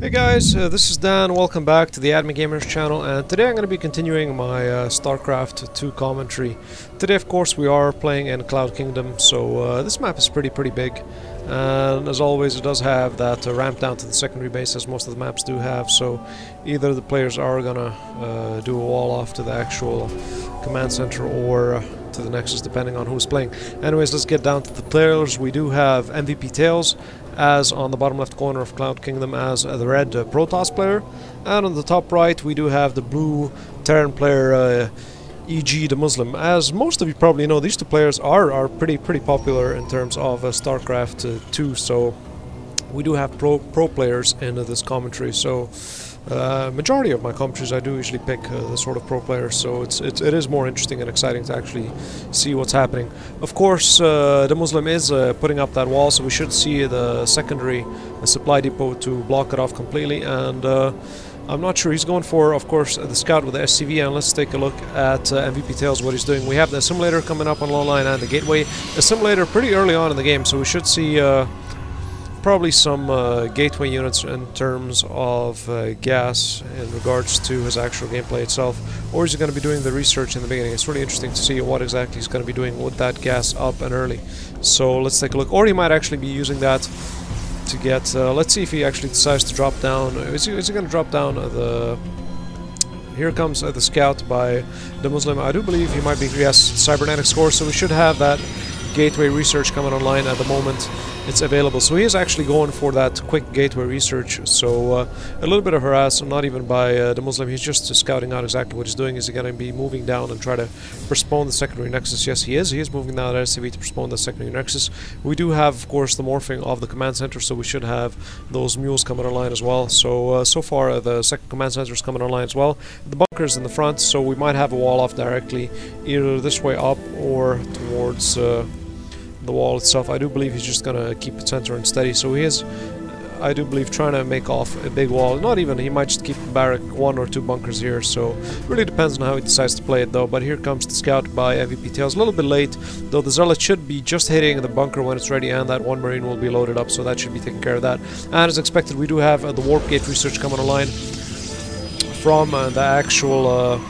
Hey guys, this is Dan. Welcome back to the AddMeGamers channel, and today I'm going to be continuing my StarCraft 2 commentary. Today, of course, we are playing in Cloud Kingdom, so this map is pretty big, and as always it does have that ramp down to the secondary base, as most of the maps do have, so either the players are gonna do a wall off to the actual command center or to the Nexus, depending on who's playing. Anyways, let's get down to the players. We do have MvpTAils as on the bottom left corner of Cloud Kingdom as the red Protoss player, and on the top right we do have the blue Terran player EGDeMusliM. As most of you probably know, these two players are pretty popular in terms of StarCraft 2, so we do have pro players in this commentary. So majority of my commentaries I do usually pick the sort of pro players, so it is more interesting and exciting to actually see what's happening. Of course, deMusliM is putting up that wall, so we should see the secondary supply depot to block it off completely, and I'm not sure. He's going for, of course, the scout with the SCV, and let's take a look at MvpTAils, what he's doing. We have the assimilator coming up on low line and the gateway assimilator pretty early on in the game, so we should see probably some gateway units in terms of gas in regards to his actual gameplay itself, or is he going to be doing the research in the beginning? It's really interesting to see what exactly he's going to be doing with that gas up and early. So let's take a look. Or he might actually be using that to get let's see if he actually decides to drop down. Is he going to drop down the... Here comes the scout by deMusliM. I do believe he might be, yes, cybernetic score, so we should have that gateway research coming online at the moment it's available. So he is actually going for that quick gateway research, so a little bit of harass, not even by deMusliM. He's just scouting out exactly what he's doing. Is he going to be moving down and try to postpone the secondary nexus? Yes, he is. He is moving down at SCV to postpone the secondary nexus. We do have, of course, the morphing of the command center, so we should have those mules coming online as well. So so far the second command center is coming online as well. The bunker's in the front, so we might have a wall off directly either this way up or towards the wall itself. I do believe he's just gonna keep it center and steady, so he is, I do believe, trying to make off a big wall. Not even, he might just keep barrack one or two bunkers here, so really depends on how he decides to play it though. But here comes the scout by MvpTAils, a little bit late though. The zealot should be just hitting the bunker when it's ready, and that one marine will be loaded up, so that should be taking care of that. And as expected, we do have the warp gate research coming online from the actual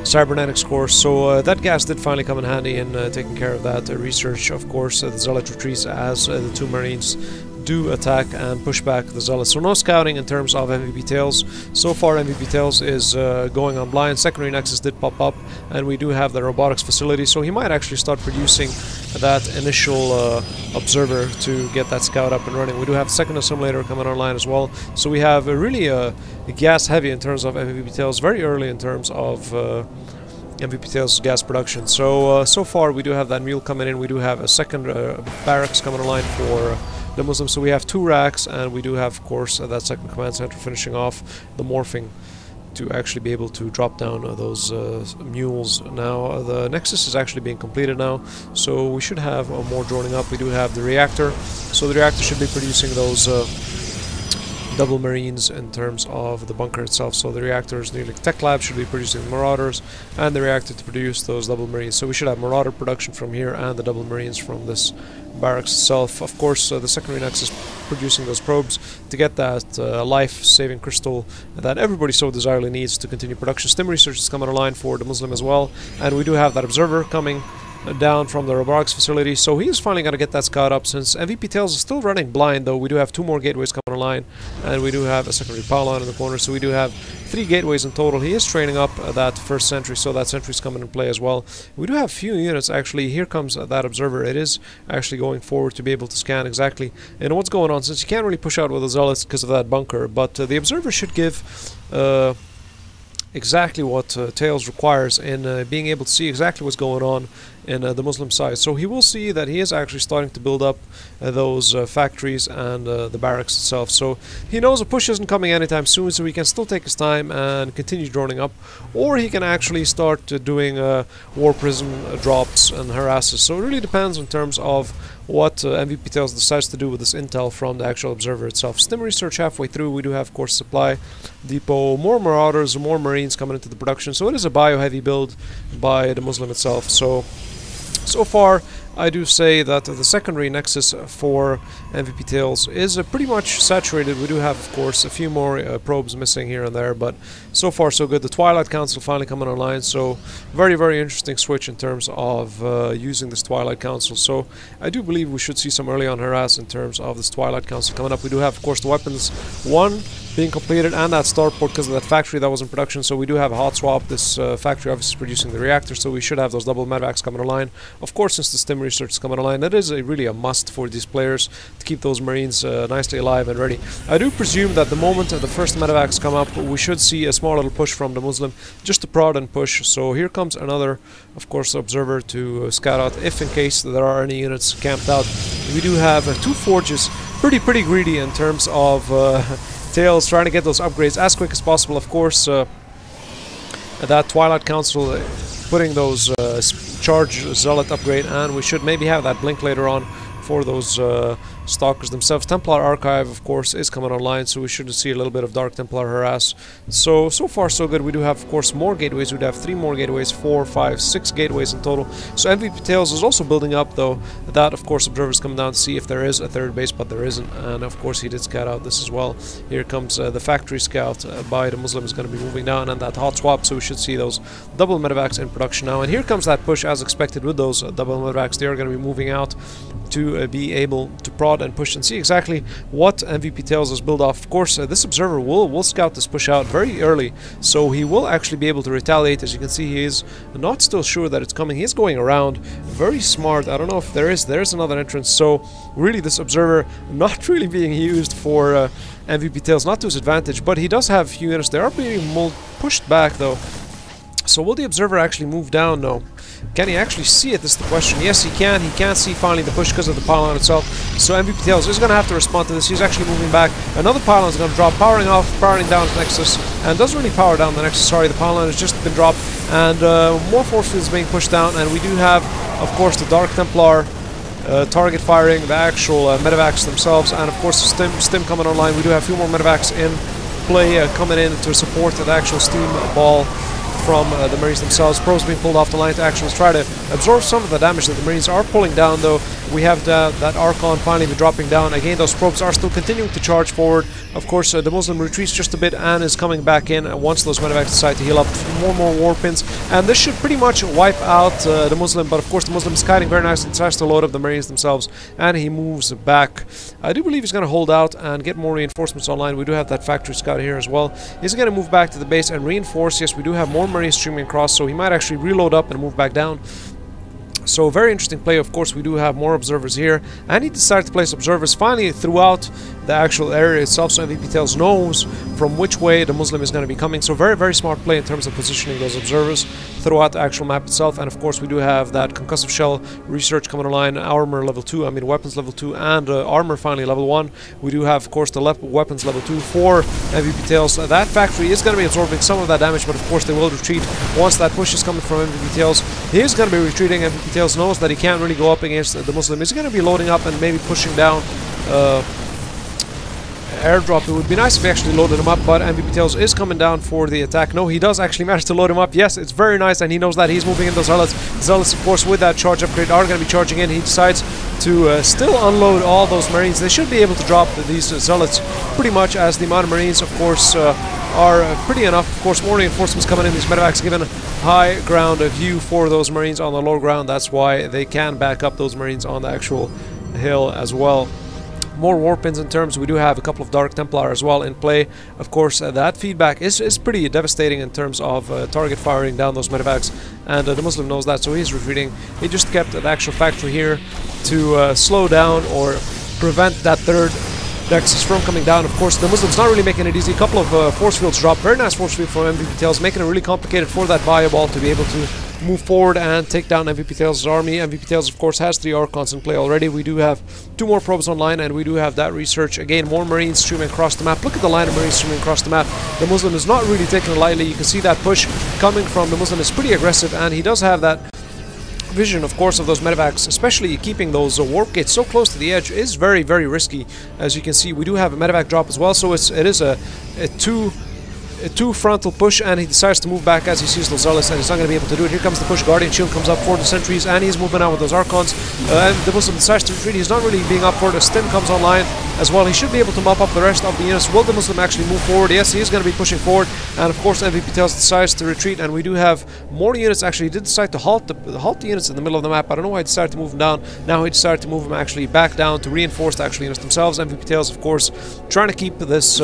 cybernetics course, so that gas did finally come in handy in taking care of that research. Of course, the zealot retreats as the two marines do attack and push back the zealot. So no scouting in terms of MvpTAils. So far MvpTAils is going on blind. Secondary nexus did pop up, and we do have the robotics facility, so he might actually start producing that initial observer to get that scout up and running. We do have the second assimilator coming online as well, so we have really gas heavy in terms of MvpTAils, very early in terms of MvpTAils gas production. So so far we do have that mule coming in. We do have a second barracks coming online for deMusliM, so we have two racks, and we do have, of course, that second command center finishing off the morphing to actually be able to drop down those mules. Now the nexus is actually being completed now, so we should have more droning up. We do have the reactor, so the reactor should be producing those double marines in terms of the bunker itself. So the reactors, nearly tech lab, should be producing marauders, and the reactor to produce those double marines. So we should have marauder production from here and the double marines from this barracks itself. Of course, the secondary nexus producing those probes to get that life-saving crystal that everybody so desirably needs to continue production. Stim research is coming online for deMusliM as well, and we do have that observer coming down from the robotics facility, so he is finally going to get that scout up. Since MvpTAils is still running blind though, we do have two more gateways coming online, and we do have a secondary pylon in the corner, so we do have 3 gateways in total. He is training up that first sentry, so that sentry's coming in play as well. We do have few units actually. Here comes that observer. It is actually going forward to be able to scan exactly and what's going on, since you can't really push out with the zealots because of that bunker, but the observer should give exactly what Tails requires in being able to see exactly what's going on in the Muslim side. So he will see that he is actually starting to build up those factories and the barracks itself. So he knows a push isn't coming anytime soon, so he can still take his time and continue droning up, or he can actually start doing war prism drops and harasses. So it really depends in terms of what MvpTAils decides to do with this intel from the actual observer itself. Stim research halfway through. We do have, of course, supply depot, more marauders, more marines coming into the production. So it is a bio-heavy build by deMusliM itself. So far, I do say that the secondary nexus for MvpTAils is pretty much saturated. We do have, of course, a few more probes missing here and there, but so far so good. The Twilight Council finally coming online, so very, very interesting switch in terms of using this Twilight Council. So I do believe we should see some early on harass in terms of this Twilight Council coming up. We do have, of course, the weapons 1 being completed and that starport because of that factory that was in production. So we do have a hot swap. This factory obviously is producing the reactor, so we should have those double medevacs coming online. Of course, since the STEM research is coming online, that is really a must for these players to keep those marines nicely alive and ready. I do presume that the moment the first medevacs come up, we should see a small little push from the Muslim, just to prod and push. So here comes another, of course, observer to scout out if in case there are any units camped out. We do have 2 forges, pretty greedy in terms of Tails trying to get those upgrades as quick as possible. Of course, that Twilight Council putting those charge zealot upgrade, and we should maybe have that blink later on for those stalkers themselves. Templar Archive, of course, is coming online, so we should see a little bit of Dark Templar harass. So far so good. We do have, of course, more gateways. We do have 3 more gateways, 4, 5, 6 gateways in total. So MvpTAils is also building up, though. That, of course, observers come down to see if there is a third base, but there isn't. And, of course, he did scout out this as well. Here comes the factory scout by the Muslim is going to be moving down, and that hot swap, so we should see those double medevacs in production now. And here comes that push, as expected, with those double medevacs. They are going to be moving out to be able to prod and push and see exactly what MvpTAils is built off. Of course, this observer will scout this push out very early, so he will actually be able to retaliate. As you can see, he is not still sure that it's coming. He's going around. Very smart. I don't know if there's another entrance. So really, this observer not really being used for MvpTAils, not to his advantage, but he does have a few units. They are being pushed back though. So will the observer actually move down? No. Can he actually see it? This is the question. Yes, he can. He can't see finally the push because of the pylon itself. So MvpTAils is going to have to respond to this. He's actually moving back. Another pylon is going to drop, powering off, powering down the Nexus. And doesn't really power down the Nexus. Sorry, the pylon has just been dropped. And more force fields being pushed down. And we do have, of course, the Dark Templar target firing, the actual medevacs themselves. And, of course, STEM coming online. We do have a few more medevacs in play coming in to support the actual steam ball from the Marines themselves. Probes being pulled off the line to actually try to absorb some of the damage that the Marines are pulling down, though. We have that Archon finally be dropping down. Again, those probes are still continuing to charge forward. Of course, the Muslim retreats just a bit and is coming back in once those medevacs decide to heal up. More war pins. And this should pretty much wipe out the Muslim, but of course the Muslim is kiting very nicely and tries to load up the Marines themselves, and he moves back. I do believe he's going to hold out and get more reinforcements online. We do have that factory scout here as well. He's going to move back to the base and reinforce. Yes, we do have more Marines streaming across, so he might actually reload up and move back down. So very interesting play. Of course, we do have more observers here, and he decided to place observers finally throughout the actual area itself, so MvpTAils knows from which way the Muslim is going to be coming. So very smart play in terms of positioning those observers throughout the actual map itself. And of course, we do have that concussive shell research coming online, armor level 2, I mean weapons level 2, and armor finally level 1. We do have, of course, the weapons level 2 for MvpTAils. That factory is going to be absorbing some of that damage, but of course they will retreat once that push is coming from MvpTAils. He is going to be retreating. MvpTAils knows that he can't really go up against the Muslim. He's going to be loading up and maybe pushing down airdrop. It would be nice if he actually loaded him up, but MvpTAils is coming down for the attack. No, he does actually manage to load him up. Yes, it's very nice, and he knows that he's moving in those zealots. Zealots, of course, with that charge upgrade are going to be charging in. He decides to still unload all those Marines. They should be able to drop these zealots pretty much, as the amount of Marines, of course, are pretty enough. Of course, more reinforcements coming in. These medevacs given high ground view for those Marines on the low ground. That's why they can back up those Marines on the actual hill as well. More war pins in terms. We do have a couple of Dark Templar as well in play. Of course, that feedback is pretty devastating in terms of target firing down those medevacs, and the Muslim knows that, so he's retreating. He just kept the actual factory here to slow down or prevent that third Nexus from coming down. Of course, the Muslims not really making it easy. A couple of force fields drop. Very nice force field from MvpTAils, making it really complicated for that Bioball to be able to move forward and take down MvpTAils' army. MvpTAils, of course, has 3 Archons in play already. We do have 2 more probes online, and we do have that research. Again, more Marines streaming across the map. Look at the line of Marines streaming across the map. The Muslim is not really taking it lightly. You can see that push coming from the Muslim is pretty aggressive, and he does have that vision, of course, of those medevacs. Especially keeping those warp gates so close to the edge is very risky. As you can see, we do have a medevac drop as well, so it is a 2 two frontal push, and he decides to move back as he sees those zealots, and he's not going to be able to do it. Here comes the push. Guardian Shield comes up for the sentries, and he's moving out with those Archons. And the Muslim decides to retreat. He's not really being up for it. A stim comes online as well. He should be able to mop up the rest of the units. Will the Muslim actually move forward? Yes, he is going to be pushing forward, and of course MvpTAils decides to retreat, and we do have more units. Actually, he did decide to halt the units in the middle of the map. I don't know why he decided to move them down. Now he decided to move them actually back down to reinforce the actual units themselves. MvpTAils, of course, trying to keep this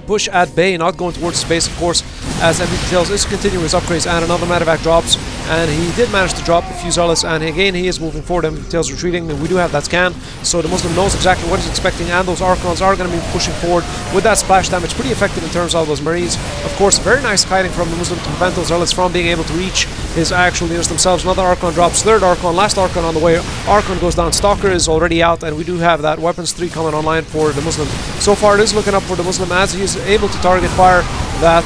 push at bay, not going towards space, of course, as MvpTAils is continuing his upgrades, and another medevac drops, and he did manage to drop a few zealots, and again he is moving forward. MvpTAils retreating, and we do have that scan, so the Muslim knows exactly what he's expecting, and those Archons are going to be pushing forward with that splash damage, pretty effective in terms of those Marines. Of course, very nice kiting from the Muslim to prevent those zealots from being able to reach his actual units themselves. Another Archon drops, third Archon, last Archon on the way. Archon goes down, Stalker is already out, and we do have that Weapons 3 coming online for the Muslim. So far it is looking up for the Muslim as he is able to target fire that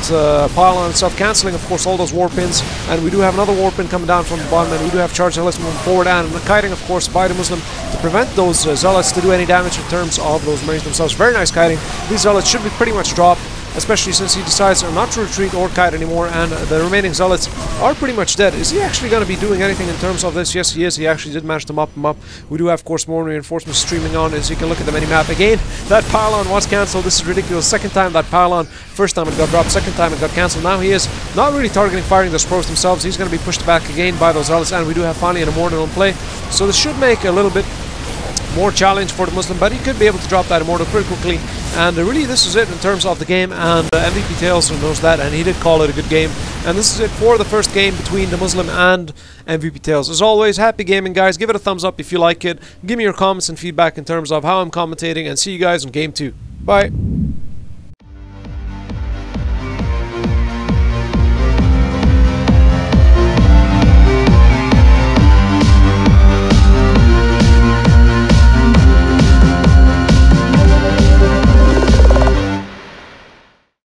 pylon itself, cancelling of course all those war pins, and we do have another war pin coming down from the bottom, and we do have charge zealots moving forward, and the kiting of course by the Muslim to prevent those zealots to do any damage in terms of those Marines themselves. Very nice kiting. These zealots should be pretty much dropped, especially since he decides not to retreat or kite anymore, and the remaining zealots are pretty much dead. Is he actually going to be doing anything in terms of this? Yes, he is. He actually did manage to mop them up. We do have, of course, more reinforcements streaming on, as you can look at the mini-map. Again, that pylon was cancelled. This is ridiculous. Second time that pylon. First time it got dropped, second time it got cancelled. Now he is not really targeting firing those pros themselves. He's going to be pushed back again by those zealots, and we do have finally an Immortal in play. So this should make a little bit more challenge for the Muslim, but he could be able to drop that Immortal pretty quickly. And really this is it in terms of the game, and MvpTAils knows that, and he did call it a good game. And this is it for the first game between the Muslim and MvpTAils. As always, happy gaming, guys. Give it a thumbs up if you like it. Give me your comments and feedback in terms of how I'm commentating, and see you guys in game 2. Bye.